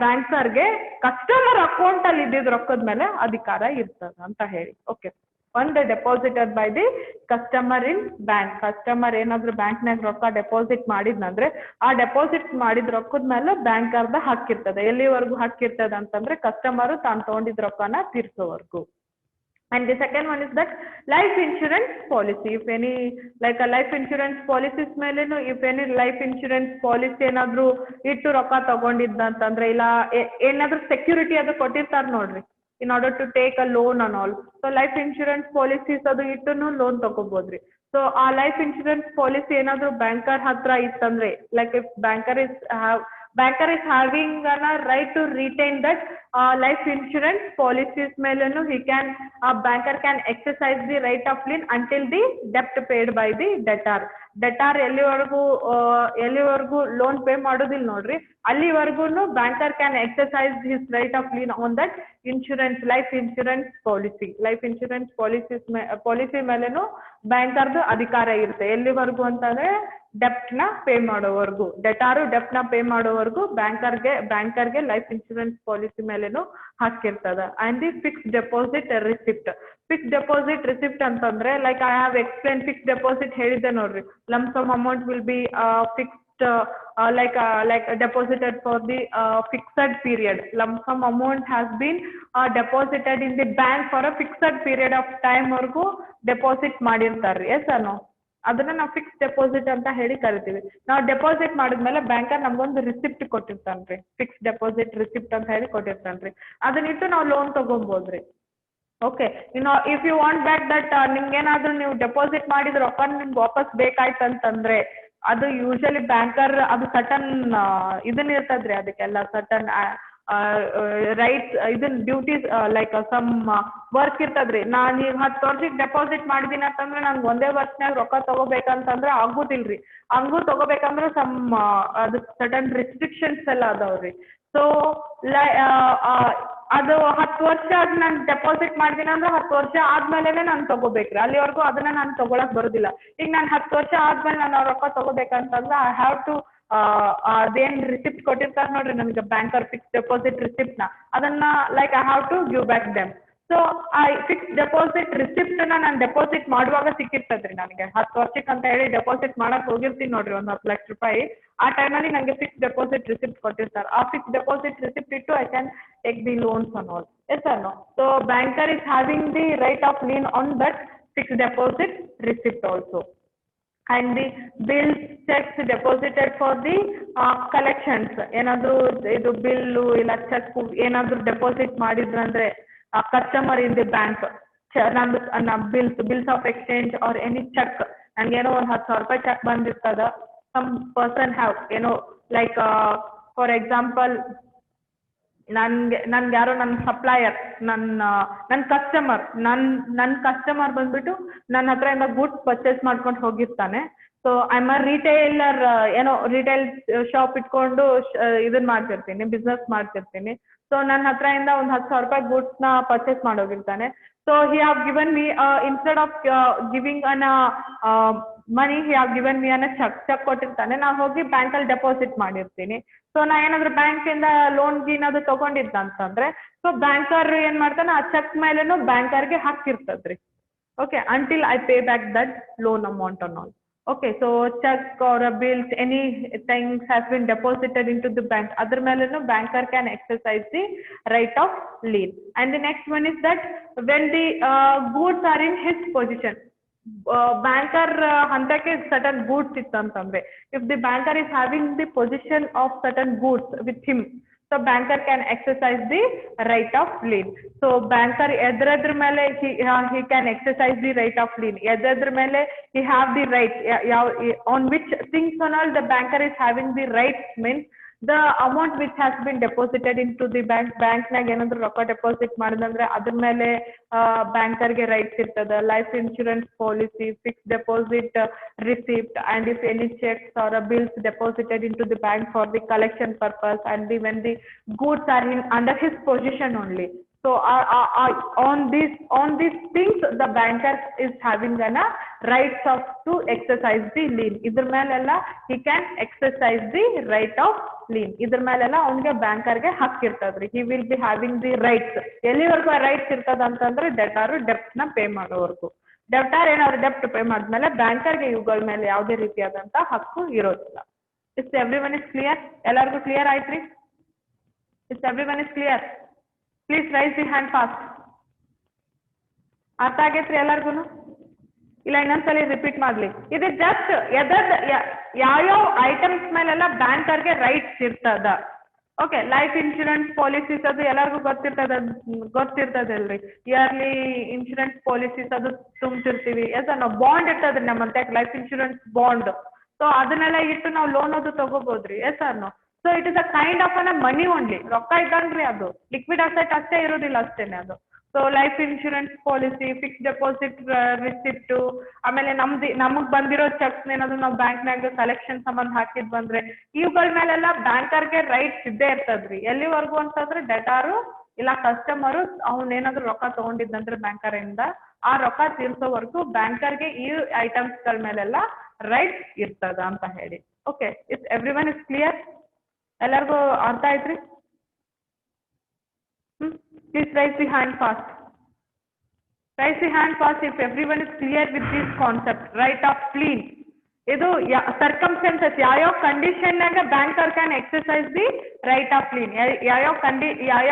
ಬ್ಯಾಂಕರ್ಗೆ ಕಸ್ಟಮರ್ ಅಕೌಂಟ್ ಅಲ್ಲಿ ಇದ್ದಿದ್ ರೊಕ್ಕದ ಮೇಲೆ ಅಧಿಕಾರ ಇರ್ತದ ಅಂತ ಹೇಳಿ. ಓಕೆ, ಒಂದು deposited by the customer in bank. Customer ಏನಾದ್ರು ಬ್ಯಾಂಕ್ನಾಗ ರೊಕ್ಕ ಡೆಪಾಸಿಟ್ ಮಾಡಿದ್ನಂದ್ರೆ ಆ ಡೆಪಾಸಿಟ್ ಮಾಡಿದ ರೊಕ್ಕದ ಮೇಲೆ ಬ್ಯಾಂಕರ್ದ ಹಕ್ಕಿರ್ತದೆ. ಎಲ್ಲಿವರೆಗೂ ಹಕ್ಕಿರ್ತದ ಅಂತಂದ್ರೆ ಕಸ್ಟಮರ್ ತಾನು ತಗೊಂಡಿದ್ ರೊಕ್ಕನ ತೀರ್ಸೋವರೆಗೂ. And the second one is that life insurance policy. If any like a life insurance policies ಮೇಲೇನು if any life insurance policy ಏನಾದ್ರು ಇಟ್ಟು ರೊಕ್ಕ ತಗೊಂಡಿದ್ದಂತಂದ್ರೆ ಇಲ್ಲ ಏನಾದ್ರು ಸೆಕ್ಯೂರಿಟಿ ಅದು ಕೊಟ್ಟಿರ್ತಾರ ನೋಡ್ರಿ in order to take a loan and all. So life insurance policies ಅದು ಇಟ್ಟುನು loan ತಗೋಬಹುದ್ರಿ. So ಆ ಲೈಫ್ ಇನ್ಶೂರೆನ್ಸ್ ಪಾಲಿಸಿ ಏನಾದ್ರು ಬ್ಯಾಂಕರ್ ಹತ್ರ ಇತ್ತಂದ್ರೆ like if banker is having a right to retain that life insurance policies ಮೇಲೇನು banker can exercise the right of lien until the debt paid by the debtor. ಎಲ್ಲಿವರೆಗೂ loan pay ಮಾಡೋದಿಲ್ಲ ನೋಡ್ರಿ ಅಲ್ಲಿವರೆಗೂ banker can exercise his right of lien on that life insurance policy ಮೇಲೇನು ಬ್ಯಾಂಕರ್ದು ಅಧಿಕಾರ ಇರುತ್ತೆ. ಎಲ್ಲಿವರೆಗೂ ಅಂತಂದ್ರೆ ಡೆಪ್ಟ್ ನ ಪೇ ಮಾಡೋವರೆಗೂ ಡೆಟ್ ನ ಪೇ ಮಾಡೋವರೆಗೂ ಬ್ಯಾಂಕರ್ಗೆ ಲೈಫ್ ಇನ್ಶೂರೆನ್ಸ್ ಪಾಲಿಸಿ ಮೇಲೇನು ಹಾಕಿರ್ತದ. And the fix deposit receipt ಅಂತಂದ್ರೆ like I have explain fix deposit ಹೇಳಿದ್ದೆ ನೋಡ್ರಿ. Lump sum amount will be fixed like deposited for the fixed period. Lump sum amount has been deposited in the bank for a fixed period of time ವರ್ಗೂ deposit ಮಾಡಿರ್ತಾರ್ರಿ. Yes no ಅದನ್ನ ನಾವು fix deposit ಅಂತ ಹೇಳಿ ಕರಿತೀವಿ. ನಾವು deposit ಮಾಡಿದ್ಮೇಲೆ banker ನಮ್ಗೊಂದು ರಿಸಿಪ್ಟ್ ಕೊಟ್ಟಿರ್ತಾನ್ರಿ, ಫಿಕ್ಸ್ ಡೆಪಾಸಿಟ್ ರಿಸಿಪ್ಟ್ ಅಂತ ಹೇಳಿ ಕೊಟ್ಟಿರ್ತಾನ್ರಿ. ಅದನ್ನಿಟ್ಟು ನಾವು ಲೋನ್ ತಗೊಬೋದ್ರಿ. Okay, if you want back that ನಿಮ್ಗೇನಾದ್ರೂ ನೀವು ಡೆಪಾಸಿಟ್ ಮಾಡಿದ ರೊಕ್ಕ ನಿಮ್ಗೆ ವಾಪಸ್ ಬೇಕಾಯ್ತಂತಂದ್ರೆ ಅದು ಯೂಶಲಿ ಬ್ಯಾಂಕರ್ ಅದು ಸಟನ್ ಇದನ್ನ ಇರ್ತದ್ರಿ, ಅದಕ್ಕೆಲ್ಲ ಸಟನ್ ರೈಟ್ಸ್ ಇದನ್ ಡ್ಯೂಟೀಸ್ ಲೈಕ್ ಸಮ್ ವರ್ಕ್ ಇರ್ತದ್ರಿ. ನಾನ್ ಈಗ 10 ವರ್ಷಕ್ಕೆ ಡೆಪಾಸಿಟ್ ಮಾಡಿದೀನಿ ಅಂತಂದ್ರೆ ನನ್ಗೆ ಒಂದೇ ವರ್ಷನಾಗ ರೊಕ್ಕ ತಗೋಬೇಕಂತಂದ್ರೆ ಆಗುದಿಲ್ರಿ. ಹಂಗೂ ತಗೋಬೇಕಂದ್ರೆ ಸಮ್ ಅದು ಸಡನ್ ರಿಸ್ಟ್ರಿಕ್ಷನ್ಸ್ ಎಲ್ಲ ಅದಾವ್ರಿ. ಸೊ ಅದು 10 ವರ್ಷ ಅದು ನಾನು ಡೆಪಾಸಿಟ್ ಮಾಡ್ತೀನಿ ಅಂದ್ರೆ 10 ವರ್ಷ ಆದ್ಮೇಲೆ ನಾನು ತಗೋಬೇಕ್ರಿ, ಅಲ್ಲಿವರೆಗೂ ಅದನ್ನ ನಾನು ತಗೊಳಕ್ ಬರೋದಿಲ್ಲ. ಈಗ ನಾನು 10 ವರ್ಷ ಆದ್ಮೇಲೆ ನಾನು ರೊಕ್ಕ ತಗೋಬೇಕಂತಂದ್ರೆ ಐ ಹ್ಯಾವ್ ಟು ಅದೇನ್ ರಿಸಿಪ್ಟ್ ಕೊಟ್ಟಿರ್ತಾರೆ ನೋಡ್ರಿ ನಮ್ಗೆ ಬ್ಯಾಂಕರ್ ಫಿಕ್ಸ್ ಡೆಪಾಸಿಟ್ ರಿಸಿಪ್ಟ್ ನ, ಅದನ್ನ like I have to give back them. So ಆ ಫಿಕ್ಸ್ ಡೆಪಾಸಿಟ್ ರಿಸಿಪ್ಟ್ ನಾನು ಡೆಪಾಸಿಟ್ ಮಾಡುವಾಗ ಸಿಕ್ಕಿರ್ತದ್ರಿ ನನಗೆ. 10 ವರ್ಷಕ್ಕೆ ಅಂತ ಹೇಳಿ ಡೆಪಾಸಿಟ್ ಮಾಡಕ್ ಹೋಗಿರ್ತೀನಿ ನೋಡ್ರಿ ಒಂದು 10 ಲಕ್ಷ ರೂಪಾಯಿ, ಆ ಟೈಮಲ್ಲಿ ನನಗೆ ಫಿಕ್ಸ್ ಡೆಪಾಸಿಟ್ ರಿಸಿಪ್ಟ್ ಕೊಟ್ಟಿರ್ತಾರೆ. ಆ ಫಿಕ್ಸ್ ಡೆಪಾಸಿಟ್ ರಿಸಿಪ್ಟ್ ಇಟ್ಟು I can take the loans on all. Yes or no? So banker is having the right of lien on that fix deposit receipt also. And the bills, checks deposited for the collections, ಏನಾದ್ರು ಇದು bill ಇಲ್ಲ cheque ಏನಾದ್ರು deposit ಮಾಡಿದ್ರಂದ್ರೆ customer in the bank, ನಂದು bills of exchange or any cheque, ನನಗೇನೋ ಒಂದು 10,000 ರೂಪಾಯಿ cheque ಬಂದಿರ್ತದ, ಸಮ್ ಪರ್ಸನ್ ಹ್ಯಾವ್ ಏನೋ ಲೈಕ್ ಫಾರ್ ಎಕ್ಸಾಂಪಲ್ ನನ್ಗೆ ಯಾರೋ ನನ್ನ ಸಪ್ಲೈಯರ್ ನನ್ನ ಕಸ್ಟಮರ್ ಬಂದ್ಬಿಟ್ಟು ನನ್ನ ಹತ್ರ ಇಂದ ಗುಡ್ಸ್ ಪರ್ಚೇಸ್ ಮಾಡ್ಕೊಂಡು ಹೋಗಿರ್ತಾನೆ. So I am a retailer, ಏನೋ ರಿಟೇಲ್ ಶಾಪ್ ಇಟ್ಕೊಂಡು ಇದನ್ನ ಮಾಡ್ತಿರ್ತೀನಿ, ಬಿಸ್ನೆಸ್ ಮಾಡ್ತಿರ್ತೀನಿ. ಸೊ ನನ್ನ ಹತ್ರ ಇಂದ ಒಂದು 10,000 ರೂಪಾಯಿ ಗುಡ್ಸ್ ನ ಪರ್ಚೇಸ್ ಮಾಡೋಗಿರ್ತಾನೆ. So he have given me instead of giving an money, he have given me an cheque ಕೊಟ್ಟಿರ್ತಾನೆ. ನಾನು ಹೋಗಿ ಬ್ಯಾಂಕಲ್ಲಿ ಡೆಪಾಸಿಟ್ ಮಾಡಿರ್ತೀನಿ. ಸೊ ನಾ ಏನಾದ್ರು ಬ್ಯಾಂಕ್ ಇಂದ ಲೋನ್ ಏನಾದ್ರು ತಗೊಂಡಿದ್ದ ಅಂತಂದ್ರೆ, ಸೊ ಬ್ಯಾಂಕರ್ ಏನ್ ಮಾಡ್ತಾನೆ, ಆ ಚೆಕ್ ಮೇಲೆನು ಬ್ಯಾಂಕರ್ಗೆ ಹಾಕಿರ್ತದ್ರಿ. Okay, until I pay back that loan amount and all. Okay, so check or a bills, any things has been deposited into the bank, other meleno banker can exercise the right of lien. And the next one is that when the goods are in his possession, banker hantake certain goods ittantandre, if the banker is having the possession of certain goods with him, so banker can exercise the right of lien. So banker edradr mele he can exercise the right of lien. Edradr mele he have the right, on which things on all the banker is having the rights means the amount which has been deposited into the bank nag ಏನಂದ್ರೆ ರೊಕ್ಕ deposit ಮಾಡಿದಂದ್ರೆ ಅದ್ರ ಮೇಲೆ ಬ್ಯಾಂಕರ್ಗೆ rights ಇರ್ತದ. Life insurance policy, fix deposit receipt, and if any checks or bills deposited into the bank for the collection purpose, and when the goods are in under his possession only. So on these things the banker is having a rights of to exercise the lien. Idr melella he can exercise the right of lien. Idr melella avnige banker ge hakku irtadri. He will be having the rights. ಎಲ್ಲಿವರೆಗೂ rights ಇರ್ತದ ಅಂತಂದ್ರೆ ಡೆಟಾರು ಡೆಪ್ಟ್ ನ pay ಮಾಡೋವರೆಗೂ. Debtor ಏನಾದ್ರು ಡೆಪ್ಟ್ pay ಮಾಡಿದ್ಮೇಲೆ ಬ್ಯಾಂಕರ್ಗೆ ಇವುಗಳ ಮೇಲೆ ಯಾವುದೇ ರೀತಿಯಾದಂತ ಹಕ್ಕು ಇರೋದಿಲ್ಲ. Is everyone is clear? ಎಲ್ಲರಿಗೂ ಕ್ಲಿಯರ್ ಆಯ್ತ್ರಿ? Is everyone is clear? Please raise the hand fast. ಅರ್ಥ ಆಗೈತ್ರಿ ಎಲ್ಲರಿಗೂ? ಇಲ್ಲ ಇನ್ನೊಂದ್ಸಲಿ ರಿಪೀಟ್ ಮಾಡ್ಲಿ. ಇದು ಜಸ್ಟ್ ಯಾವ್ಯಾವ ಐಟಮ್ಸ್ ಮೇಲೆಲ್ಲ ಬ್ಯಾಂಕರ್ಗೆ ರೈಟ್ಸ್ ಇರ್ತದ. ಓಕೆ, ಲೈಫ್ ಇನ್ಶೂರೆನ್ಸ್ ಪಾಲಿಸೀಸ್ ಅದು ಎಲ್ಲರಿಗೂ ಗೊತ್ತಿರ್ತದಲ್ರಿ. ಇಯರ್ಲಿ ಇನ್ಶೂರೆನ್ಸ್ ಪಾಲಿಸೀಸ್ ಅದು ತುಂಬ್ತಿರ್ತೀವಿ. ನಾವು ಬಾಂಡ್ ಇರ್ತದ್ರಿ ನಮ್ಮಂತೆ ಲೈಫ್ ಇನ್ಶೂರೆನ್ಸ್ ಬಾಂಡ್. ಸೊ ಅದನ್ನೆಲ್ಲ ಇಟ್ಟು ನಾವು ಲೋನ್ ಅದು ತಗೋಬಹುದ್ರಿ. Yes or no? So it is a kind of money only, ರೊಕ್ಕ ಇದ್ದಂಗ್ರಿ, ಅದು ಲಿಕ್ವಿಡ್ ಅಸೆಟ್ ಅಷ್ಟೇ ಇರೋದಿಲ್ಲ ಅಷ್ಟೇನೆ ಅದು. So life insurance policy, fix deposit receipt, ಆಮೇಲೆ ನಮಗ್ ಬಂದಿರೋ ಚೆಕ್ಸ್ ಏನಾದ್ರು ನಾವು ಬ್ಯಾಂಕ್ನಾಗ ಕಲೆಕ್ಷನ್ ಸಂಬಂಧ ಹಾಕಿದ್ ಬಂದ್ರೆ ಇವುಗಳ ಮೇಲೆಲ್ಲ ಬ್ಯಾಂಕರ್ಗೆ ರೈಟ್ಸ್ ಇದ್ದೇ ಇರ್ತದ್ರಿ. ಎಲ್ಲಿವರೆಗೂ ಅಂತಂದ್ರೆ ಡೆಟಾರು ಇಲ್ಲ ಕಸ್ಟಮರು ಅವ್ನೇನಾದ್ರು ರೊಕ್ಕ ತಗೊಂಡಿದ್ದಂದ್ರೆ ಬ್ಯಾಂಕರ್ ಇಂದ ಆ ರೊಕ್ಕ ತೀರ್ಸೋವರೆಗೂ ಬ್ಯಾಂಕರ್ಗೆ ಈ ಐಟಮ್ಸ್ ಗಳ ಮೇಲೆಲ್ಲ ರೈಟ್ಸ್ ಇರ್ತದ ಅಂತ ಹೇಳಿ. Okay, is everyone is clear? ಎಲ್ಲರಿಗೂ ಅರ್ಥ ಆಯ್ತ್ರಿ? Please raise the hand fast. Raise the hand fast if everyone is clear with this concept, right of lien. ಇದು ಸರ್ಕಮ್ಸ್ಟೆನ್ಸಸ್ ಯಾವ ಕಂಡೀಷನ್ ನಾಗ banker can exercise the right of lien,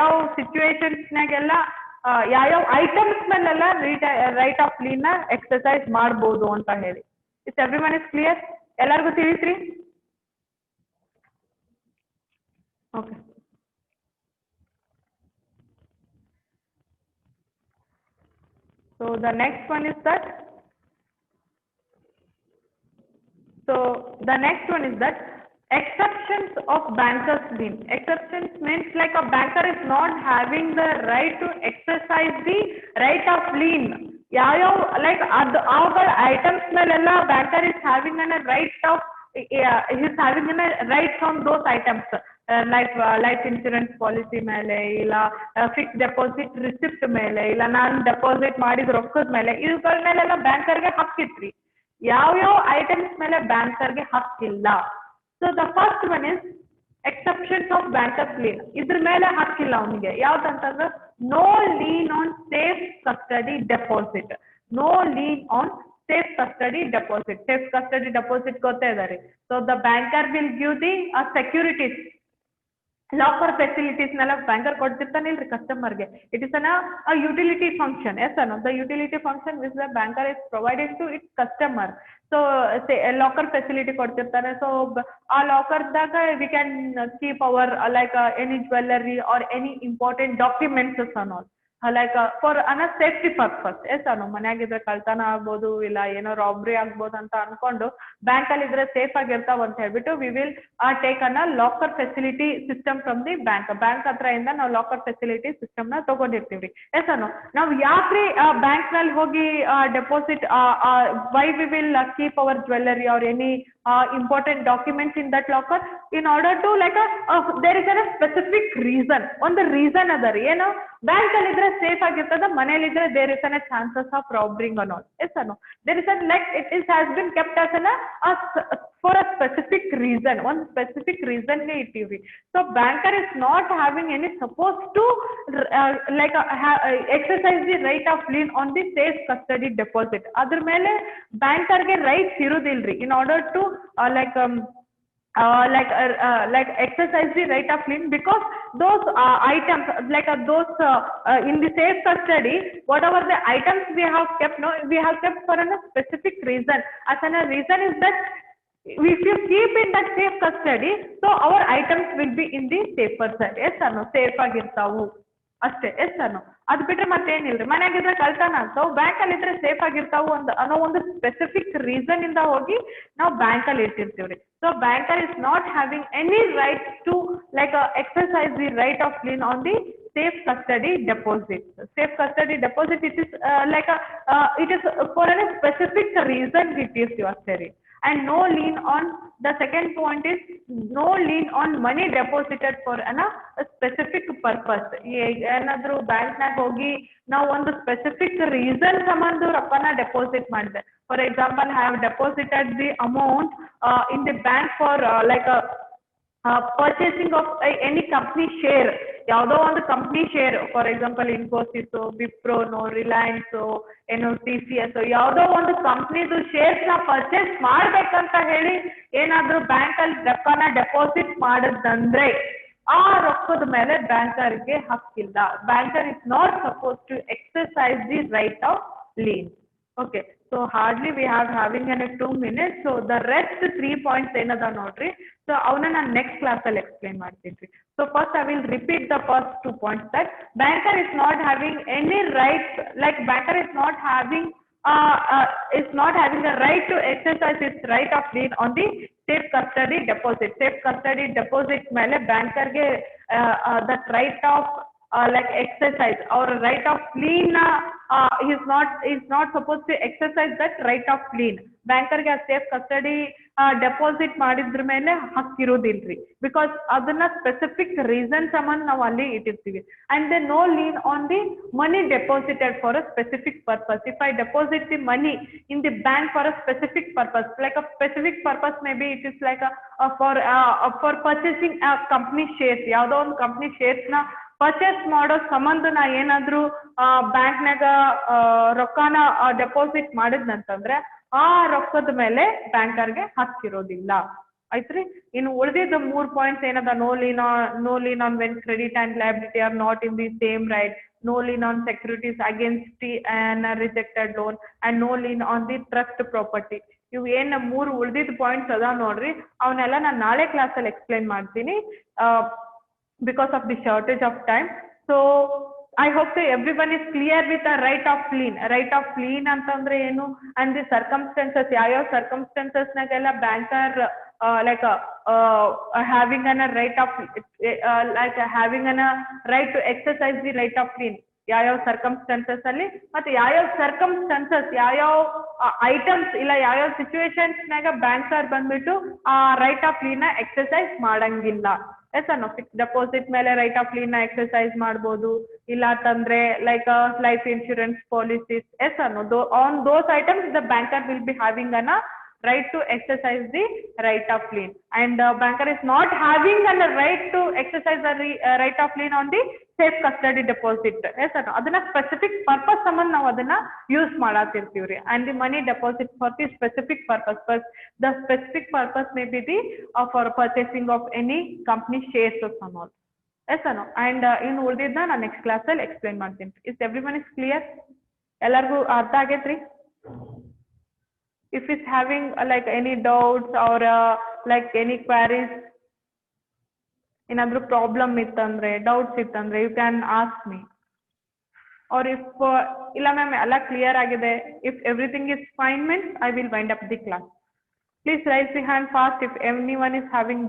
ಯಾವ situations ನಾಗೆಲ್ಲ ಯಾವ items ಮೇಲೆಲ್ಲ ರೈಟ್ ಆಫ್ ಲೀನ್ ನ exercise ಮಾಡಬಹುದು ಅಂತ ಹೇಳಿ. Is everyone is clear? ಎಲ್ಲರಿಗೂ ತಿಳಿಸ್ರಿ? Okay. So the next one is that exceptions of banker's lien. Exceptions means like a banker is not having the right to exercise the right of lien. Yav like our items melella banker is having a right of he is having a right on those items. Life insurance policy ಮೇಲೆ, ಇಲ್ಲ fix deposit receipt ಮೇಲೆ, ಇಲ್ಲ ನಾನು deposit ಮಾಡಿದ ರೊಕ್ಕದ ಮೇಲೆ, ಇವುಗಳ ಮೇಲೆಲ್ಲ ಬ್ಯಾಂಕರ್ಗೆ ಹಕ್ಕಿತ್ರಿ. ಯಾವ್ಯಾವ ಐಟಮ್ಸ್ ಮೇಲೆ ಬ್ಯಾಂಕರ್ಗೆ ಹಕ್ಕಿಲ್ಲ? So the first one is exceptions of bankers lien. ಇದ್ರ ಮೇಲೆ ಹಕ್ಕಿಲ್ಲ ಅವನಿಗೆ. ಯಾವ್ದಂತಂದ್ರೆ no lien on safe custody deposit. No lien on safe custody deposit. Safe custody deposit ಗೊತ್ತೇ ಇದೆ ರೀ. So the banker will give the securities, locker facilities ನೆಲ್ಲ banker ಕೊಡ್ತಿರ್ತಾನಿಲ್ರಿ ಕಸ್ಟಮರ್ಗೆ. It is a utility function. Yes ಅನ್ನು the utility function which the banker is provided to its customer. So locker facility ಕೊಡ್ತಿರ್ತಾನೆ. So ಆ ಲಾಕರ್ದಾಗ we can keep our like any jewellery or any important documents ಅನ್ನೋದು, like for safety purpose. Yes ಅನ್ನು ಮನ್ಯಾಗಿದ್ರೆ ಕಳ್ತನ ಆಗ್ಬೋದು, ಇಲ್ಲ ಏನೋ ರಾಬ್ರಿ ಆಗ್ಬೋದು ಅಂತ ಅನ್ಕೊಂಡು ಬ್ಯಾಂಕಲ್ಲಿ ಇದ್ರೆ ಸೇಫ್ ಆಗಿರ್ತಾವ ಅಂತ ಹೇಳ್ಬಿಟ್ಟು we will take locker facility system from the bank ಹತ್ರ ಇಂದ ನಾವು ಲಾಕರ್ ಫೆಸಿಲಿಟಿ ಸಿಸ್ಟಮ್ ನ ತಗೊಂಡಿರ್ತೀವ್ರಿ. ಎಸ್ ಅನ್ನು ನಾವು ಯಾಕ್ರಿ ಬ್ಯಾಂಕ್ ನಲ್ಲಿ ಹೋಗಿ deposit, why we will keep our jewellery or any important documents in that locker in order to like there is a specific reason. ಒಂದು ರೀಸನ್ ಅದ ರೀ. ಏನು, ಬ್ಯಾಂಕ್ ಅಲ್ಲಿ ಇದ್ರೆ ಸೇಫ್ ಆಗಿರ್ತದ, ಮನೇಲಿ ಇದ್ರೆ there is chances of robbering ಅನ್ನೋ. ಎಸ್ ಅನ್ನೋ there is like it is has been kept as for a specific reason. ಒಂದು ಸ್ಪೆಸಿಫಿಕ್ ರೀಸನ್ಗೆ ಇಟ್ಟಿವ್ರಿ. So banker is not having any suppose to like exercise the right of lien on the safe custody deposit. ಅದ್ರ ಮೇಲೆ ಬ್ಯಾಂಕರ್ಗೆ rights ಇರುದಿಲ್ರಿ in order to like exercise the right of lien, because those items those in the safe custody, whatever the items we have kept, no, we have kept for a specific reason. As a reason is that if you keep in that safe custody, so our items will be in the safer side. Yes or no? Safe ಆಗಿರ್ತಾವು ಅಷ್ಟೇ. S ಅನ್ನೋ ಅದು ಬಿಟ್ರೆ ಮತ್ತೇನಿಲ್ರಿ. ಮನೆಯಾಗಿದ್ರೆ ಕಳ್ತನ ಆಗ್ತಾವು, bank ಅಲ್ಲಿ ಇದ್ರೆ safe ಆಗಿರ್ತಾವು ಅನ್ನೋ ಒಂದು specific reason ಇಂದ ಹೋಗಿ ನಾವು ಬ್ಯಾಂಕ್ ಅಲ್ಲಿ ಇಟ್ಟಿರ್ತೀವ್ರಿ. So banker is not having any right to like exercise the right of lien on the safe custody deposit. Safe custody deposit, it is it is for a specific reason it is yours. And no lien on, the second point is no lien on money deposited for a specific purpose. ಏನಾದ್ರೂ bank ನಾಗ ಹೋಗಿ ನಾವು ಒಂದು specific reason ಸಂಬಂಧ ರೊಕ್ಕನ deposit ಮಾಡಿದೆ. For example, I have deposited the amount in the bank for like purchasing of any company share. ಯಾವುದೋ ಒಂದು company share, for example Infosys, ವಿಪ್ರೋನೋ, ರಿಲಯನ್ಸ್, ಏನೋ TCS, ಯಾವುದೋ ಒಂದು ಕಂಪ್ನಿದು ಶೇರ್ಸ್ ನ ಪರ್ಚೇಸ್ ಮಾಡ್ಬೇಕಂತ ಹೇಳಿ ಏನಾದ್ರೂ ಬ್ಯಾಂಕ್ ಅಲ್ಲಿ ರೊಕ್ಕನ ಡೆಪಾಸಿಟ್ ಮಾಡದಂದ್ರೆ ಆ ರೊಕ್ಕದ ಮೇಲೆ ಬ್ಯಾಂಕರ್ಗೆ ಹಕ್ಕಿಲ್ಲ. Banker is not suppose to exercise the right of lien. Okay, so hardly we have having in 2 minutes. So the rest 3 points ಏನದ ನೋಡ್ರಿ. So ಅವನ್ನ ನಾನು next class ಅಲ್ಲಿ explain ಮಾಡ್ತೀನಿ. So first I will repeat the first 2 points, that banker is not having any rights, like banker is not having a right to exercise its right of lien on the safe custody deposit. Safe custody deposit ಮೇಲೆ ಬ್ಯಾಂಕರ್ಗೆ that right of like exercise or right of lien, he is not supposed to exercise that right of lien. ಬ್ಯಾಂಕರ್ಗೆ safe custody deposit ಮಾಡಿದ್ರ ಮೇಲೆ ಹಕ್ಕಿರೋದಿಲ್ರಿ, because ಅದನ್ನ specific reason ಸಂಬಂಧ ನಾವು ಅಲ್ಲಿ ಇಟ್ಟಿರ್ತೀವಿ. And they no lien on the money deposited for a specific purpose. If I deposit the money in the bank for a specific purpose, like a specific purpose may be it is like for purchasing a company shares. ಯಾವುದೋ ಒಂದು company shares ನ purchase ಮಾಡೋ ಸಂಬಂಧ ನಾ ಏನಾದ್ರೂ ಬ್ಯಾಂಕ್ನಾಗ ರೊಕ್ಕನ deposit ಮಾಡಿದ್ನಂತಂದ್ರೆ ಆ ರೊಕ್ಕದ ಮೇಲೆ ಬ್ಯಾಂಕರ್ಗೆ ಹಕ್ಕಿರೋದಿಲ್ಲ. ಆಯ್ತ್ರಿ. ಇನ್ನು ಉಳಿದಿದ್ದ 3 ಪಾಯಿಂಟ್ಸ್ ಏನದ, no lien on when credit and liability are not in the same right, no lien on securities against an rejected loan, and no lien on the trust property. ಇವು ಏನ್ 3 ಉಳಿದಿದ್ದ ಪಾಯಿಂಟ್ಸ್ ಅದ ನೋಡ್ರಿ, ಅವನ್ನೆಲ್ಲ ನಾನು ನಾಳೆ ಕ್ಲಾಸ್ ಅಲ್ಲಿ ಎಕ್ಸ್ಪ್ಲೈನ್ ಮಾಡ್ತೀನಿ because of the shortage of time. So I hope that everyone is clear with the right of lien. Right of lien ಅಂತಂದ್ರೆ ಏನು, and the circumstances, ಯಾವ circumstances ನಾಗೆಲ್ಲ banker like having a right of like having a right to exercise the right of lien, ಯಾವ circumstances ಅಲ್ಲಿ, ಮತ್ತೆ ಯಾವ circumstances, ಯಾವ items ಇಲ್ಲ ಯಾವ ಸಿಚುವೇಶನ್ಸ್ ನಾಗ ಬ್ಯಾಂಕರ್ ಬಂದ್ಬಿಟ್ಟು ಆ ರೈಟ್ ಆಫ್ ಲೀನ್ ಎಕ್ಸರ್ಸೈಸ್ ಮಾಡಂಗಿಲ್ಲ. ಎಸ್ ನೋ ಫಿಕ್ಸ್ ಡೆಪಾಸಿಟ್ ಮೇಲೆ ರೈಟ್ ಆಫ್ ಲೀನ್ ಎಕ್ಸರ್ಸೈಸ್ ಮಾಡ್ಬೋದು, ಇಲ್ಲ ಅಂತಂದ್ರೆ like life insurance policies. Yes no on those items the banker will be having an right to exercise the right of lien, and banker is not having a right to exercise the right of lien on the safe custody deposit. Yes sir, adana specific purpose saman ನಾವು ಅದನ್ನ use ಮಾಡಾತಿರ್ತೀವ್ರಿ, and the money deposit for the specific purpose, but the specific purpose may be the for purchasing of any company shares or some all. Yes or no? And in ಉಳಿದಿದ್ದ ನಾನು next class ಅಲ್ಲಿ explain ಮಾಡ್ತೀನಿ. Is everyone is clear? ಎಲ್ಲರಿಗೂ ಅರ್ಥ ಆಗೈತ್ರಿ? If it's having like any doubts or like any queries, ಏನಾದ್ರು problem ಇತ್ತಂದ್ರೆ, doubts ಇತ್ತಂದ್ರೆ you can ask me. or if ಇಲ್ಲ ಮ್ಯಾಮ್ ಎಲ್ಲ ಕ್ಲಿಯರ್ ಆಗಿದೆ, if everything is fine means I will wind up the class. Please raise the hand fast if anyone is having